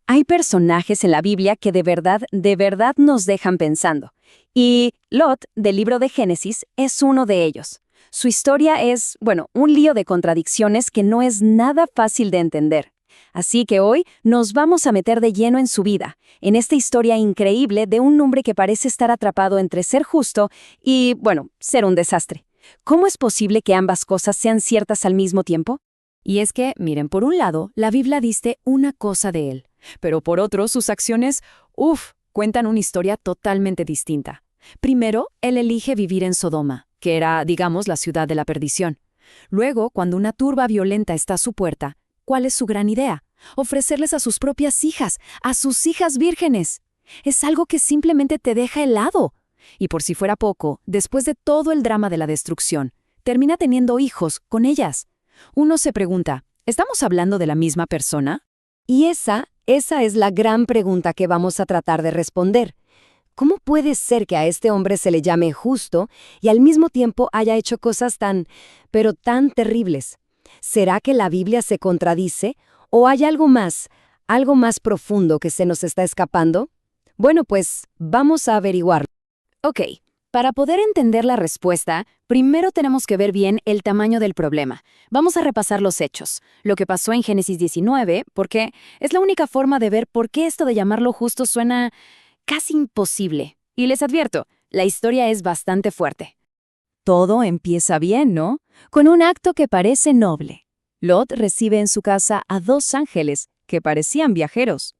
Hay personajes en la Biblia que de verdad nos dejan pensando. Y Lot, del libro de Génesis, es uno de ellos. Su historia es, bueno, un lío de contradicciones que no es nada fácil de entender. Así que hoy nos vamos a meter de lleno en su vida, en esta historia increíble de un hombre que parece estar atrapado entre ser justo y, bueno, ser un desastre. ¿Cómo es posible que ambas cosas sean ciertas al mismo tiempo? Y es que, miren, por un lado, la Biblia dice una cosa de él, pero por otro, sus acciones, cuentan una historia totalmente distinta. Primero, él elige vivir en Sodoma, que era, digamos, la ciudad de la perdición. Luego, cuando una turba violenta está a su puerta, ¿cuál es su gran idea? Ofrecerles a sus propias hijas, a sus hijas vírgenes. Es algo que simplemente te deja helado. Y por si fuera poco, después de todo el drama de la destrucción, termina teniendo hijos con ellas. Uno se pregunta, ¿estamos hablando de la misma persona? Y esa es la gran pregunta que vamos a tratar de responder. ¿Cómo puede ser que a este hombre se le llame justo y al mismo tiempo haya hecho cosas pero tan terribles? ¿Será que la Biblia se contradice o hay algo más profundo que se nos está escapando? Bueno, pues vamos a averiguarlo. Ok, para poder entender la respuesta, primero tenemos que ver bien el tamaño del problema. Vamos a repasar los hechos, lo que pasó en Génesis 19, porque es la única forma de ver por qué esto de llamarlo justo suena casi imposible. Y les advierto, la historia es bastante fuerte. Todo empieza bien, ¿no? Con un acto que parece noble. Lot recibe en su casa a 2 ángeles que parecían viajeros.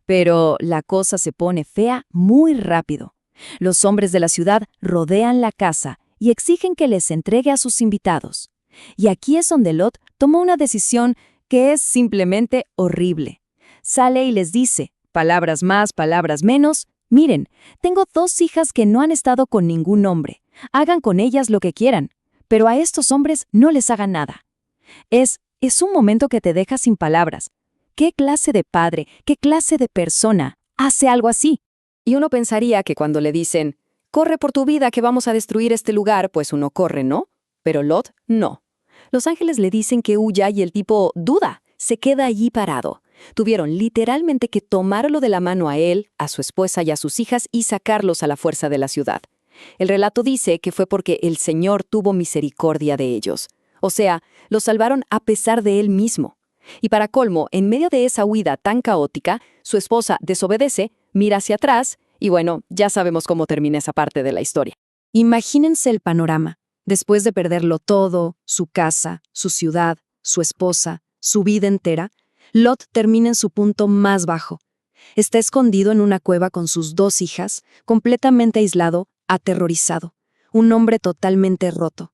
Pero la cosa se pone fea muy rápido. Los hombres de la ciudad rodean la casa y exigen que les entregue a sus invitados. Y aquí es donde Lot toma una decisión que es simplemente horrible. Sale y les dice, palabras más, palabras menos, miren, tengo 2 hijas que no han estado con ningún hombre. Hagan con ellas lo que quieran, pero a estos hombres no les hagan nada. Es un momento que te deja sin palabras. ¿Qué clase de padre, qué clase de persona hace algo así? Y uno pensaría que cuando le dicen, corre por tu vida que vamos a destruir este lugar, pues uno corre, ¿no? Pero Lot, no. Los ángeles le dicen que huya y el tipo duda, se queda allí parado. Tuvieron literalmente que tomarlo de la mano a él, a su esposa y a sus hijas y sacarlos a la fuerza de la ciudad. El relato dice que fue porque el Señor tuvo misericordia de ellos. O sea, los salvaron a pesar de él mismo. Y para colmo, en medio de esa huida tan caótica, su esposa desobedece, mira hacia atrás y bueno, ya sabemos cómo termina esa parte de la historia. Imagínense el panorama. Después de perderlo todo, su casa, su ciudad, su esposa, su vida entera, Lot termina en su punto más bajo. Está escondido en una cueva con sus 2 hijas, completamente aislado, aterrorizado. Un hombre totalmente roto.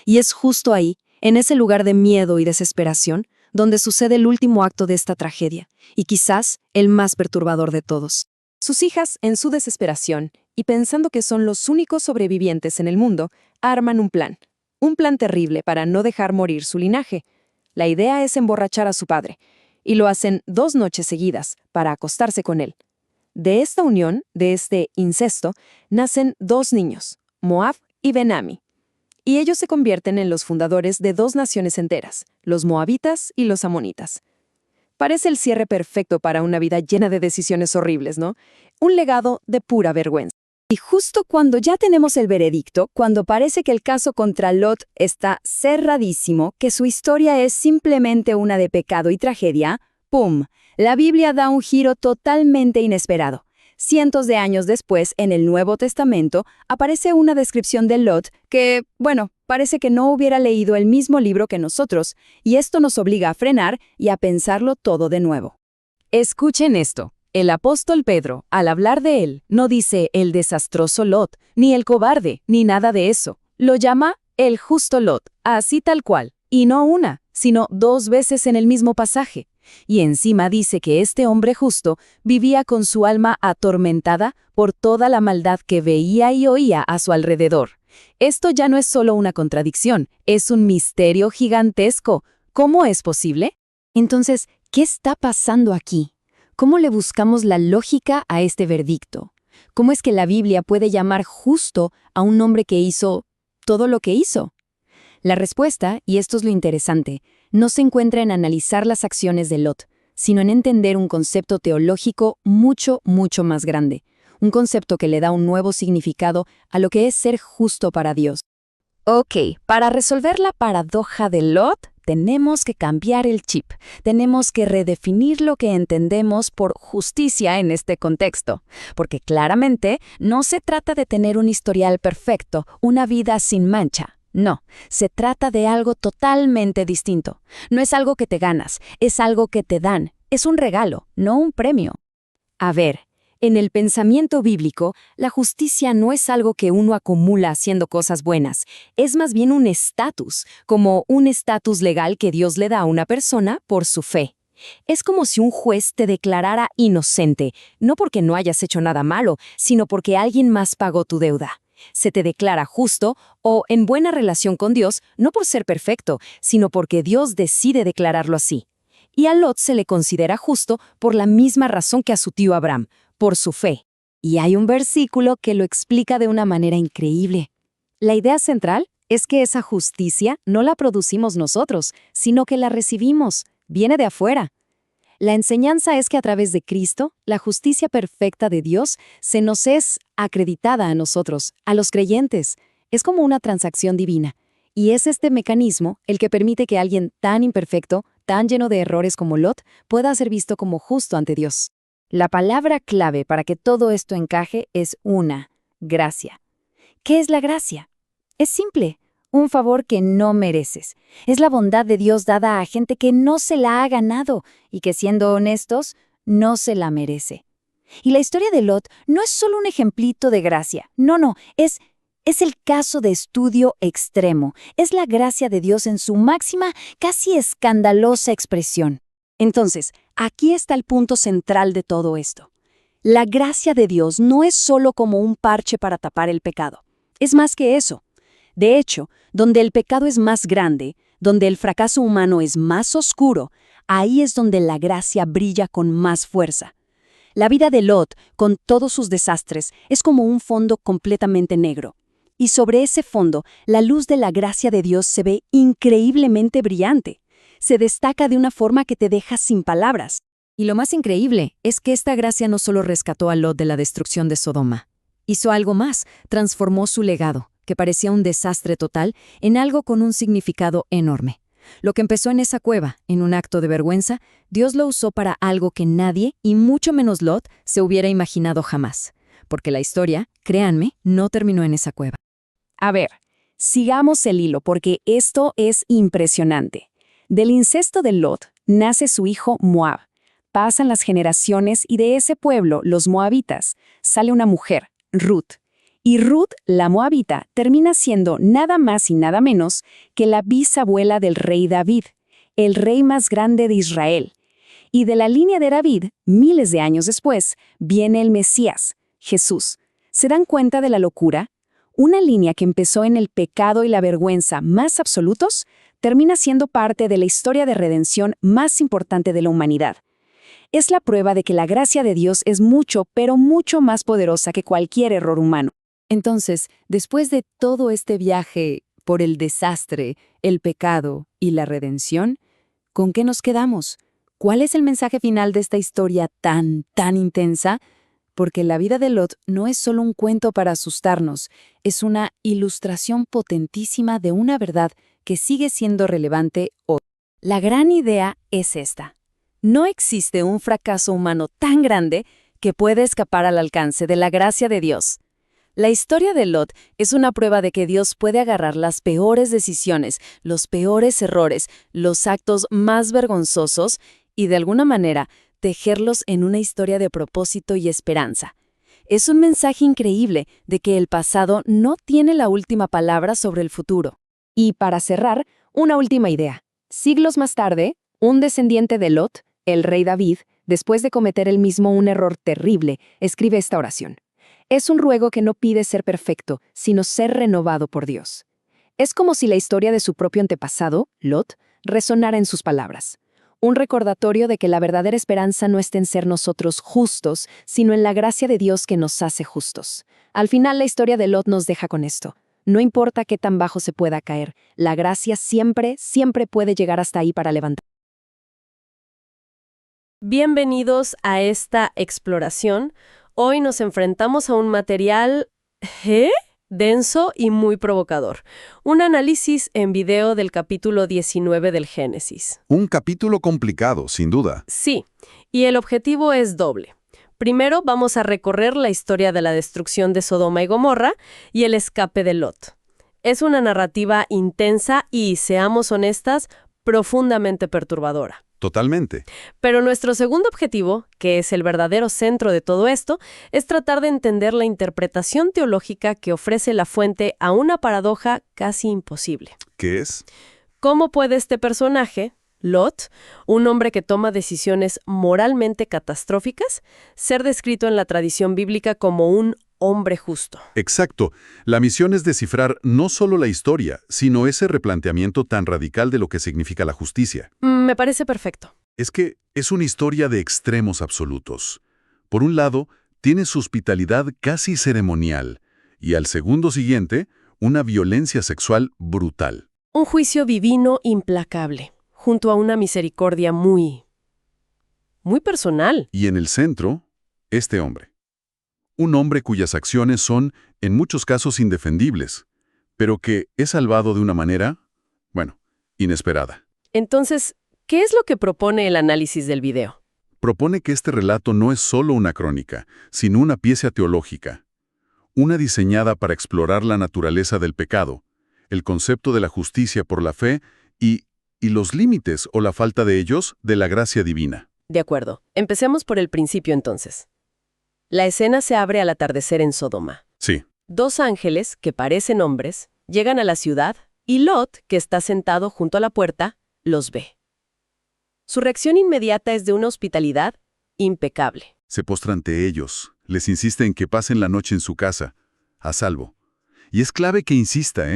Y es justo ahí, en ese lugar de miedo y desesperación, donde sucede el último acto de esta tragedia, y quizás el más perturbador de todos. Sus hijas, en su desesperación, y pensando que son los únicos sobrevivientes en el mundo, arman un plan terrible para no dejar morir su linaje. La idea es emborrachar a su padre, y lo hacen 2 noches seguidas para acostarse con él. De esta unión, de este incesto, nacen 2 niños, Moab y Ben-Ami. Y ellos se convierten en los fundadores de 2 naciones enteras, los moabitas y los amonitas. Parece el cierre perfecto para una vida llena de decisiones horribles, ¿no? Un legado de pura vergüenza. Y justo cuando ya tenemos el veredicto, cuando parece que el caso contra Lot está cerradísimo, que su historia es simplemente una de pecado y tragedia, ¡pum! La Biblia da un giro totalmente inesperado. Cientos de años después, en el Nuevo Testamento, aparece una descripción de Lot que, bueno, parece que no hubiera leído el mismo libro que nosotros, y esto nos obliga a frenar y a pensarlo todo de nuevo. Escuchen esto. El apóstol Pedro, al hablar de él, no dice el desastroso Lot, ni el cobarde, ni nada de eso. Lo llama el justo Lot, así tal cual. Y no una, sino 2 veces en el mismo pasaje. Y encima dice que este hombre justo vivía con su alma atormentada por toda la maldad que veía y oía a su alrededor. Esto ya no es solo una contradicción, es un misterio gigantesco. ¿Cómo es posible? Entonces, ¿qué está pasando aquí? ¿Cómo le buscamos la lógica a este veredicto? ¿Cómo es que la Biblia puede llamar justo a un hombre que hizo todo lo que hizo? La respuesta, y esto es lo interesante, no se encuentra en analizar las acciones de Lot, sino en entender un concepto teológico mucho, mucho más grande. Un concepto que le da un nuevo significado a lo que es ser justo para Dios. Ok, para resolver la paradoja de Lot, tenemos que cambiar el chip. Tenemos que redefinir lo que entendemos por justicia en este contexto. Porque claramente no se trata de tener un historial perfecto, una vida sin mancha. No, se trata de algo totalmente distinto. No es algo que te ganas, es algo que te dan. Es un regalo, no un premio. A ver, en el pensamiento bíblico, la justicia no es algo que uno acumula haciendo cosas buenas, es más bien un estatus, como un estatus legal que Dios le da a una persona por su fe. Es como si un juez te declarara inocente, no porque no hayas hecho nada malo, sino porque alguien más pagó tu deuda. Se te declara justo o en buena relación con Dios, no por ser perfecto, sino porque Dios decide declararlo así. Y a Lot se le considera justo por la misma razón que a su tío Abraham, por su fe. Y hay un versículo que lo explica de una manera increíble. La idea central es que esa justicia no la producimos nosotros, sino que la recibimos, viene de afuera. La enseñanza es que a través de Cristo, la justicia perfecta de Dios se nos es acreditada a nosotros, a los creyentes. Es como una transacción divina. Y es este mecanismo el que permite que alguien tan imperfecto, tan lleno de errores como Lot, pueda ser visto como justo ante Dios. La palabra clave para que todo esto encaje es gracia. ¿Qué es la gracia? Es simple, un favor que no mereces. Es la bondad de Dios dada a gente que no se la ha ganado y que, siendo honestos, no se la merece. Y la historia de Lot no es solo un ejemplito de gracia. No, es el caso de estudio extremo. Es la gracia de Dios en su máxima, casi escandalosa expresión. Entonces, aquí está el punto central de todo esto. La gracia de Dios no es solo como un parche para tapar el pecado. Es más que eso. De hecho, donde el pecado es más grande, donde el fracaso humano es más oscuro, ahí es donde la gracia brilla con más fuerza. La vida de Lot, con todos sus desastres, es como un fondo completamente negro. Y sobre ese fondo, la luz de la gracia de Dios se ve increíblemente brillante. Se destaca de una forma que te deja sin palabras. Y lo más increíble es que esta gracia no solo rescató a Lot de la destrucción de Sodoma. Hizo algo más, transformó su legado, que parecía un desastre total, en algo con un significado enorme. Lo que empezó en esa cueva, en un acto de vergüenza, Dios lo usó para algo que nadie, y mucho menos Lot, se hubiera imaginado jamás. Porque la historia, créanme, no terminó en esa cueva. A ver, sigamos el hilo porque esto es impresionante. Del incesto de Lot nace su hijo Moab. Pasan las generaciones y de ese pueblo, los moabitas, sale una mujer, Ruth. Y Ruth, la moabita, termina siendo nada más y nada menos que la bisabuela del rey David, el rey más grande de Israel. Y de la línea de David, miles de años después, viene el Mesías, Jesús. ¿Se dan cuenta de la locura? Una línea que empezó en el pecado y la vergüenza más absolutos, termina siendo parte de la historia de redención más importante de la humanidad. Es la prueba de que la gracia de Dios es mucho, pero mucho más poderosa que cualquier error humano. Entonces, después de todo este viaje por el desastre, el pecado y la redención, ¿con qué nos quedamos? ¿Cuál es el mensaje final de esta historia tan intensa? Porque la vida de Lot no es solo un cuento para asustarnos, es una ilustración potentísima de una verdad que sigue siendo relevante hoy. La gran idea es esta. No existe un fracaso humano tan grande que pueda escapar al alcance de la gracia de Dios. La historia de Lot es una prueba de que Dios puede agarrar las peores decisiones, los peores errores, los actos más vergonzosos y de alguna manera tejerlos en una historia de propósito y esperanza. Es un mensaje increíble de que el pasado no tiene la última palabra sobre el futuro. Y para cerrar, una última idea. Siglos más tarde, un descendiente de Lot, el rey David, después de cometer él mismo un error terrible, escribe esta oración. Es un ruego que no pide ser perfecto, sino ser renovado por Dios. Es como si la historia de su propio antepasado, Lot, resonara en sus palabras. Un recordatorio de que la verdadera esperanza no está en ser nosotros justos, sino en la gracia de Dios que nos hace justos. Al final, la historia de Lot nos deja con esto. No importa qué tan bajo se pueda caer, la gracia siempre puede llegar hasta ahí para levantar. Bienvenidos a esta exploración. Hoy nos enfrentamos a un material denso y muy provocador. Un análisis en video del capítulo 19 del Génesis. Un capítulo complicado, sin duda. Sí, y el objetivo es doble. Primero vamos a recorrer la historia de la destrucción de Sodoma y Gomorra y el escape de Lot. Es una narrativa intensa y, seamos honestas, profundamente perturbadora. Totalmente. Pero nuestro segundo objetivo, que es el verdadero centro de todo esto, es tratar de entender la interpretación teológica que ofrece la fuente a una paradoja casi imposible. ¿Qué es? ¿Cómo puede este personaje, Lot, un hombre que toma decisiones moralmente catastróficas, ser descrito en la tradición bíblica como un hombre justo? Exacto. La misión es descifrar no solo la historia, sino ese replanteamiento tan radical de lo que significa la justicia. Me parece perfecto. Es que es una historia de extremos absolutos. Por un lado, tiene su hospitalidad casi ceremonial, y al segundo siguiente, una violencia sexual brutal. Un juicio divino implacable, junto a una misericordia muy personal. Y en el centro, este hombre. Un hombre cuyas acciones son, en muchos casos, indefendibles, pero que es salvado de una manera, inesperada. Entonces, ¿qué es lo que propone el análisis del video? Propone que este relato no es solo una crónica, sino una pieza teológica, una diseñada para explorar la naturaleza del pecado, el concepto de la justicia por la fe y los límites o la falta de ellos de la gracia divina. De acuerdo. Empecemos por el principio entonces. La escena se abre al atardecer en Sodoma. Sí. Dos ángeles, que parecen hombres, llegan a la ciudad y Lot, que está sentado junto a la puerta, los ve. Su reacción inmediata es de una hospitalidad impecable. Se postra ante ellos, les insiste en que pasen la noche en su casa, a salvo. Y es clave que insista,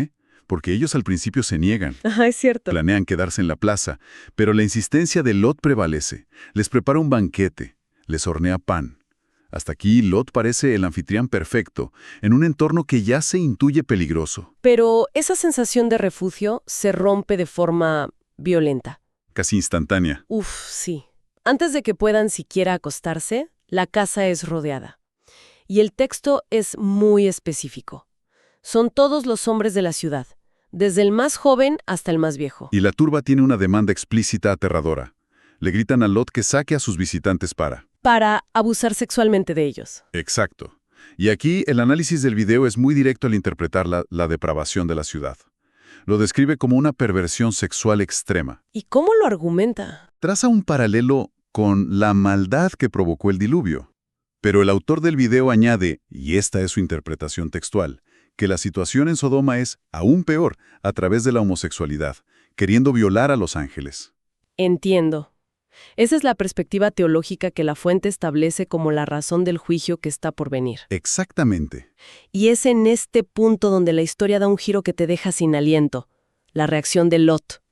porque ellos al principio se niegan. Es cierto. Planean quedarse en la plaza, pero la insistencia de Lot prevalece. Les prepara un banquete, les hornea pan. Hasta aquí, Lot parece el anfitrión perfecto, en un entorno que ya se intuye peligroso. Pero esa sensación de refugio se rompe de forma violenta. Casi instantánea. Sí. Antes de que puedan siquiera acostarse, la casa es rodeada. Y el texto es muy específico. Son todos los hombres de la ciudad, desde el más joven hasta el más viejo. Y la turba tiene una demanda explícita aterradora. Le gritan a Lot que saque a sus visitantes para abusar sexualmente de ellos. Exacto. Y aquí el análisis del video es muy directo al interpretar la depravación de la ciudad. Lo describe como una perversión sexual extrema. ¿Y cómo lo argumenta? Traza un paralelo con la maldad que provocó el diluvio. Pero el autor del video añade, y esta es su interpretación textual, que la situación en Sodoma es aún peor a través de la homosexualidad, queriendo violar a los ángeles. Entiendo. Esa es la perspectiva teológica que la fuente establece como la razón del juicio que está por venir. Exactamente. Y es en este punto donde la historia da un giro que te deja sin aliento. La reacción de Lot.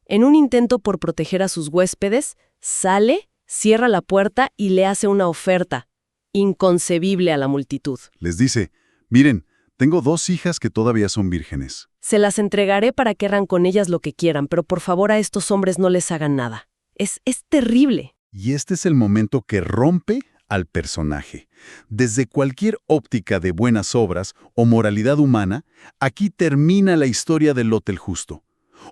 En un intento por proteger a sus huéspedes, sale, cierra la puerta y le hace una oferta inconcebible a la multitud. Les dice, miren, tengo 2 hijas que todavía son vírgenes. Se las entregaré para que hagan con ellas lo que quieran, pero por favor a estos hombres no les hagan nada. Es terrible. Y este es el momento que rompe al personaje. Desde cualquier óptica de buenas obras o moralidad humana, aquí termina la historia de Lot el justo.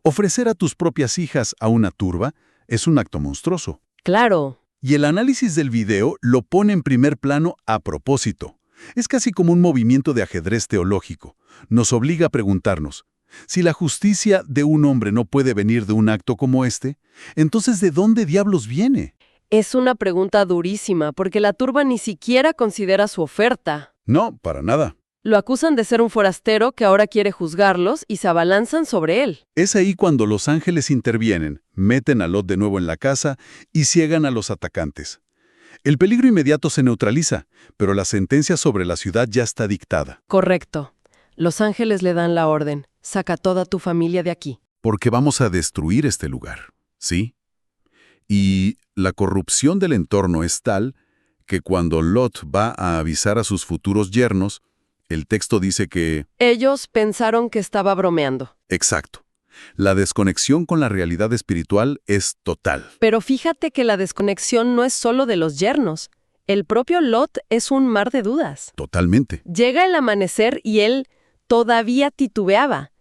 Ofrecer a tus propias hijas a una turba es un acto monstruoso. Claro. Y el análisis del video lo pone en primer plano a propósito. Es casi como un movimiento de ajedrez teológico. Nos obliga a preguntarnos, si la justicia de un hombre no puede venir de un acto como este, entonces ¿de dónde diablos viene? Es una pregunta durísima, porque la turba ni siquiera considera su oferta. No, para nada. Lo acusan de ser un forastero que ahora quiere juzgarlos y se abalanzan sobre él. Es ahí cuando los ángeles intervienen, meten a Lot de nuevo en la casa y ciegan a los atacantes. El peligro inmediato se neutraliza, pero la sentencia sobre la ciudad ya está dictada. Correcto. Los ángeles le dan la orden. Saca toda tu familia de aquí. Porque vamos a destruir este lugar, ¿sí? Y la corrupción del entorno es tal que cuando Lot va a avisar a sus futuros yernos, el texto dice que... Ellos pensaron que estaba bromeando. Exacto. La desconexión con la realidad espiritual es total. Pero fíjate que la desconexión no es solo de los yernos. El propio Lot es un mar de dudas. Totalmente. Llega el amanecer y él todavía titubeaba.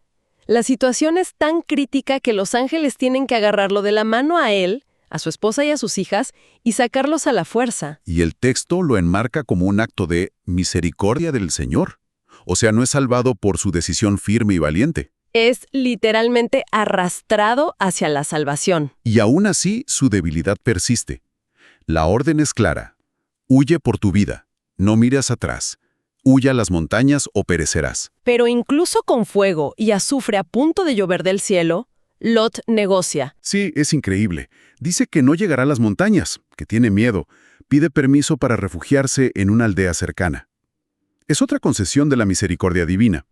La situación es tan crítica que los ángeles tienen que agarrarlo de la mano a él, a su esposa y a sus hijas, y sacarlos a la fuerza. Y el texto lo enmarca como un acto de misericordia del Señor. O sea, no es salvado por su decisión firme y valiente. Es literalmente arrastrado hacia la salvación. Y aún así, su debilidad persiste. La orden es clara. Huye por tu vida. No mires atrás. Huye a las montañas o perecerás. Pero incluso con fuego y azufre a punto de llover del cielo, Lot negocia. Sí, es increíble. Dice que no llegará a las montañas, que tiene miedo. Pide permiso para refugiarse en una aldea cercana. Es otra concesión de la misericordia divina.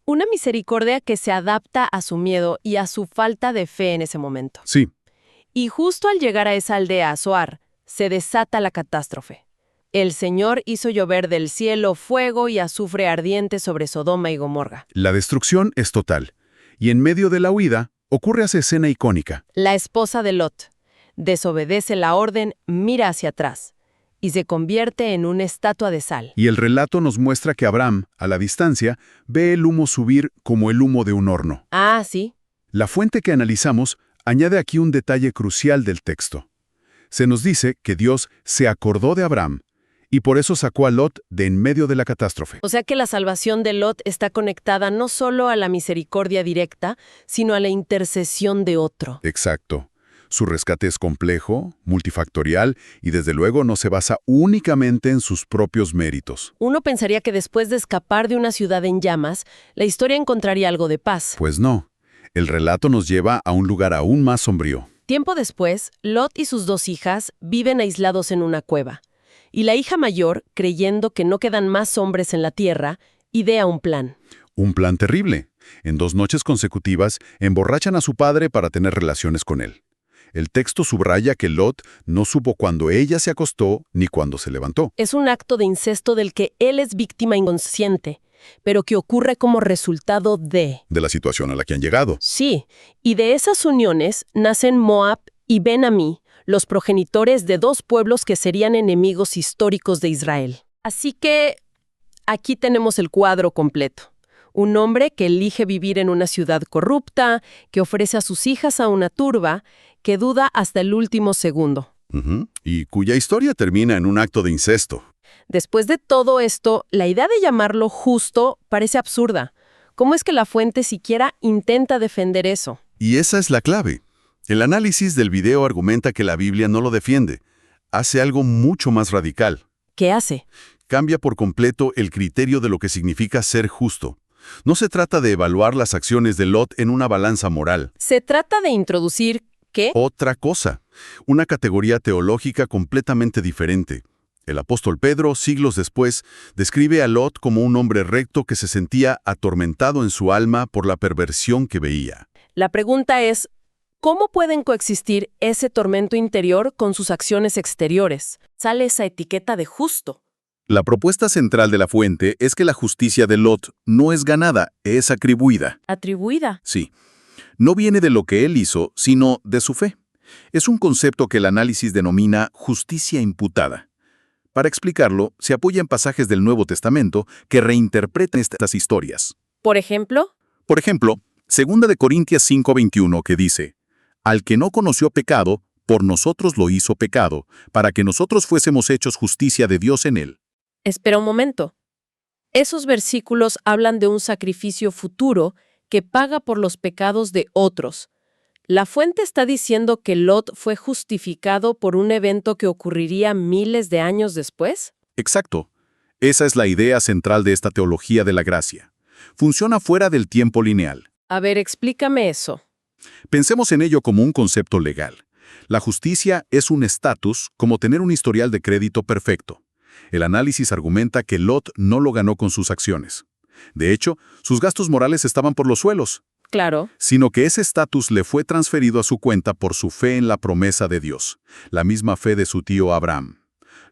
Una misericordia que se adapta a su miedo y a su falta de fe en ese momento. Sí, Y justo al llegar a esa aldea, Zoar, se desata la catástrofe. El Señor hizo llover del cielo fuego y azufre ardiente sobre Sodoma y Gomorra. la destrucción es total. Y en medio de la huida, ocurre esa escena icónica. La esposa de Lot desobedece la orden, mira hacia atrás y se convierte en una estatua de sal. Y el relato nos muestra que Abraham, a la distancia, ve el humo subir como el humo de un horno. Ah, sí. La fuente que analizamos añade aquí un detalle crucial del texto. Se nos dice que Dios se acordó de Abraham y por eso sacó a Lot de en medio de la catástrofe. O sea que la salvación de Lot está conectada no solo a la misericordia directa, sino a la intercesión de otro. Exacto. Su rescate es complejo, multifactorial y desde luego no se basa únicamente en sus propios méritos. Uno pensaría que después de escapar de una ciudad en llamas, la historia encontraría algo de paz. Pues no. El relato nos lleva a un lugar aún más sombrío. Tiempo después, Lot y sus dos hijas viven aislados en una cueva. Y la hija mayor, creyendo que no quedan más hombres en la tierra, idea un plan. Un plan terrible. En 2 noches consecutivas, emborrachan a su padre para tener relaciones con él. El texto subraya que Lot no supo cuándo ella se acostó ni cuándo se levantó. Es un acto de incesto del que él es víctima inconsciente, pero que ocurre como resultado de... De la situación a la que han llegado. Sí, y de esas uniones nacen Moab y Ben-Amí, los progenitores de 2 pueblos que serían enemigos históricos de Israel. Así que aquí tenemos el cuadro completo. Un hombre que elige vivir en una ciudad corrupta, que ofrece a sus hijas a una turba, que duda hasta el último segundo. Y cuya historia termina en un acto de incesto. Después de todo esto, la idea de llamarlo justo parece absurda. ¿Cómo es que la fuente siquiera intenta defender eso? Y esa es la clave. El análisis del video argumenta que la Biblia no lo defiende. Hace algo mucho más radical. ¿Qué hace? Cambia por completo el criterio de lo que significa ser justo. No se trata de evaluar las acciones de Lot en una balanza moral. Se trata de introducir, ¿qué? Otra cosa, una categoría teológica completamente diferente. El apóstol Pedro, siglos después, describe a Lot como un hombre recto que se sentía atormentado en su alma por la perversión que veía. La pregunta es, ¿cómo pueden coexistir ese tormento interior con sus acciones exteriores? Sale esa etiqueta de justo. La propuesta central de la fuente es que la justicia de Lot no es ganada, es atribuida. Atribuida. Sí. No viene de lo que él hizo, sino de su fe. Es un concepto que el análisis denomina justicia imputada. Para explicarlo, se apoya en pasajes del Nuevo Testamento que reinterpretan estas historias. Por ejemplo, Por ejemplo, 2 de Corintias 5:21 que dice, «Al que no conoció pecado, por nosotros lo hizo pecado, para que nosotros fuésemos hechos justicia de Dios en él». espera un momento. Esos versículos hablan de un sacrificio futuro que paga por los pecados de otros. La fuente está diciendo que Lot fue justificado por un evento que ocurriría miles de años después. Exacto. Esa es la idea central de esta teología de la gracia. Funciona fuera del tiempo lineal. A ver, explícame eso. Pensemos en ello como un concepto legal. La justicia es un estatus como tener un historial de crédito perfecto. El análisis argumenta que Lot no lo ganó con sus acciones. De hecho, sus gastos morales estaban por los suelos, Claro. sino que ese estatus le fue transferido a su cuenta por su fe en la promesa de Dios, la misma fe de su tío Abraham.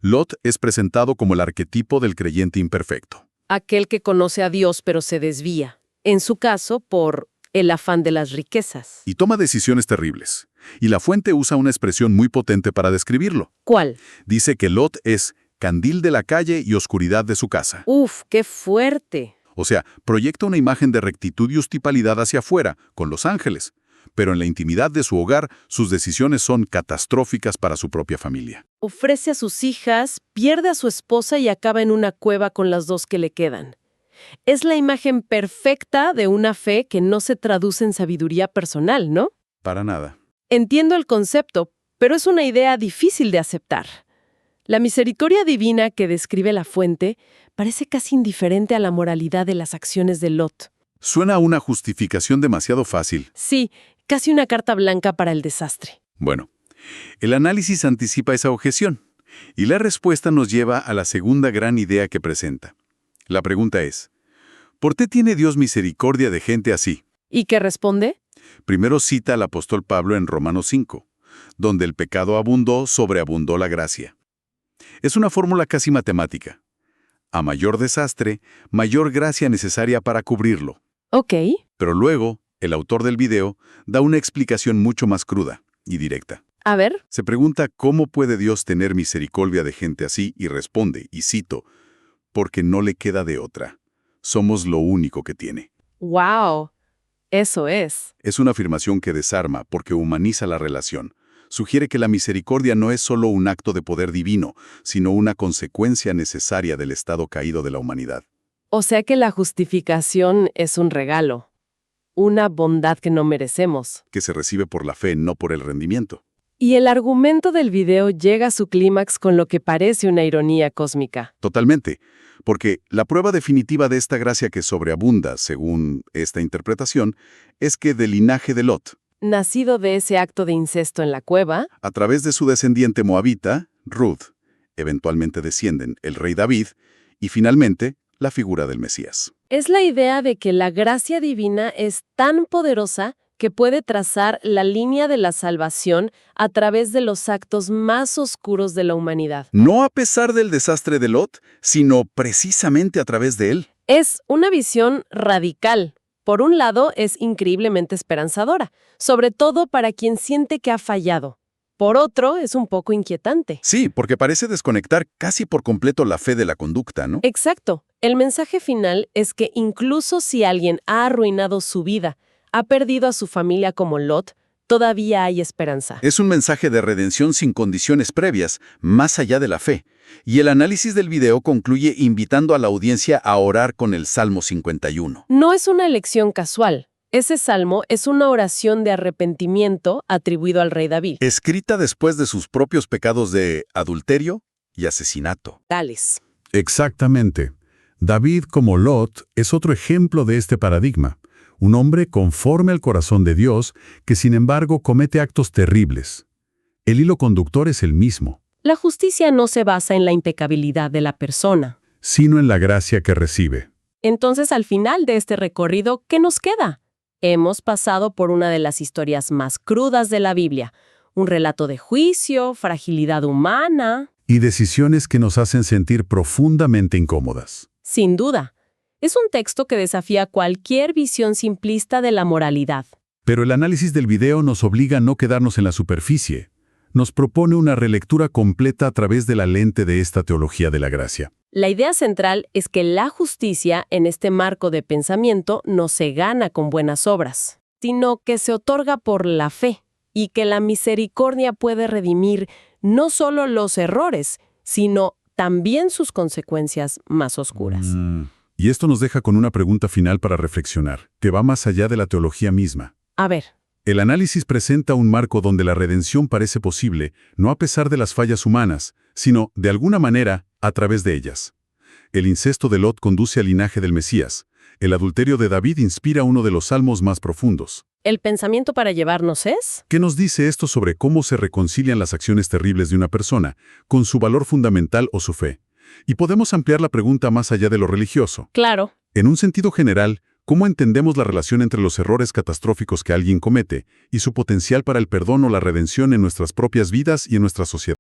Lot es presentado como el arquetipo del creyente imperfecto. Aquel que conoce a Dios pero se desvía. En su caso, por El afán de las riquezas. Y toma decisiones terribles. Y la fuente usa una expresión muy potente para describirlo. ¿Cuál? Dice que Lot es candil de la calle y oscuridad de su casa. Uf, qué fuerte. O sea, proyecta una imagen de rectitud y hospitalidad hacia afuera, con los ángeles. Pero en la intimidad de su hogar, sus decisiones son catastróficas para su propia familia. Ofrece a sus hijas, pierde a su esposa y acaba en una cueva con las 2 que le quedan. Es la imagen perfecta de una fe que no se traduce en sabiduría personal, ¿no? Para nada. Entiendo el concepto, pero es una idea difícil de aceptar. La misericordia divina que describe la fuente parece casi indiferente a la moralidad de las acciones de Lot. Suena a una justificación demasiado fácil. Sí, casi una carta blanca para el desastre. Bueno, el análisis anticipa esa objeción, y la respuesta nos lleva a la segunda gran idea que presenta. La pregunta es, ¿por qué tiene Dios misericordia de gente así? ¿Y qué responde? Primero cita al apóstol Pablo en Romanos 5, donde el pecado abundó, sobreabundó la gracia. Es una fórmula casi matemática. A mayor desastre, mayor gracia necesaria para cubrirlo. Ok. Pero luego, el autor del video da una explicación mucho más cruda y directa. A ver. Se pregunta cómo puede Dios tener misericordia de gente así y responde, y cito, porque no le queda de otra. Somos lo único que tiene. ¡Wow! Eso es. Es una afirmación que desarma porque humaniza la relación. Sugiere que la misericordia no es solo un acto de poder divino, sino una consecuencia necesaria del estado caído de la humanidad. O sea que la justificación es un regalo. Una bondad que no merecemos. Que se recibe por la fe, no por el rendimiento. Y el argumento del video llega a su clímax con lo que parece una ironía cósmica. Totalmente. Porque la prueba definitiva de esta gracia que sobreabunda, según esta interpretación, es que del linaje de Lot, Nacido de ese acto de incesto en la cueva, a través de su descendiente moabita, Ruth, eventualmente descienden el rey David y finalmente la figura del Mesías. es la idea de que la gracia divina es tan poderosa que puede trazar la línea de la salvación a través de los actos más oscuros de la humanidad. No a pesar del desastre de Lot, sino precisamente a través de él. Es una visión radical. Por un lado, es increíblemente esperanzadora, sobre todo para quien siente que ha fallado. Por otro, es un poco inquietante. Sí, porque parece desconectar casi por completo la fe de la conducta, ¿no? Exacto. El mensaje final es que incluso si alguien ha arruinado su vida, ha perdido a su familia como Lot, todavía hay esperanza. Es un mensaje de redención sin condiciones previas, más allá de la fe. Y el análisis del video concluye invitando a la audiencia a orar con el Salmo 51. No es una elección casual. Ese salmo es una oración de arrepentimiento atribuido al rey David. Escrita después de sus propios pecados de adulterio y asesinato. Tales. Exactamente. David, como Lot, es otro ejemplo de este paradigma. Un hombre conforme al corazón de Dios que, sin embargo, comete actos terribles. El hilo conductor es el mismo, La justicia no se basa en la impecabilidad de la persona. sino en la gracia que recibe. Entonces, al final de este recorrido, ¿qué nos queda? Hemos pasado por una de las historias más crudas de la Biblia. Un relato de juicio, fragilidad humana. Y decisiones que nos hacen sentir profundamente incómodas. Sin duda. Es un texto que desafía cualquier visión simplista de la moralidad. Pero el análisis del video nos obliga a no quedarnos en la superficie. Nos propone una relectura completa a través de la lente de esta teología de la gracia. La idea central es que la justicia, en este marco de pensamiento, no se gana con buenas obras, sino que se otorga por la fe, y que la misericordia puede redimir no solo los errores, sino también sus consecuencias más oscuras. Y esto nos deja con una pregunta final para reflexionar, que va más allá de la teología misma. A ver, El análisis presenta un marco donde la redención parece posible, no a pesar de las fallas humanas, sino, de alguna manera, a través de ellas. El incesto de Lot conduce al linaje del Mesías. El adulterio de David inspira uno de los salmos más profundos. ¿el pensamiento para llevarnos es? ¿Qué nos dice esto sobre cómo se reconcilian las acciones terribles de una persona con su valor fundamental o su fe? Y podemos ampliar la pregunta más allá de lo religioso. Claro. En un sentido general, ¿cómo entendemos la relación entre los errores catastróficos que alguien comete y su potencial para el perdón o la redención en nuestras propias vidas y en nuestra sociedad?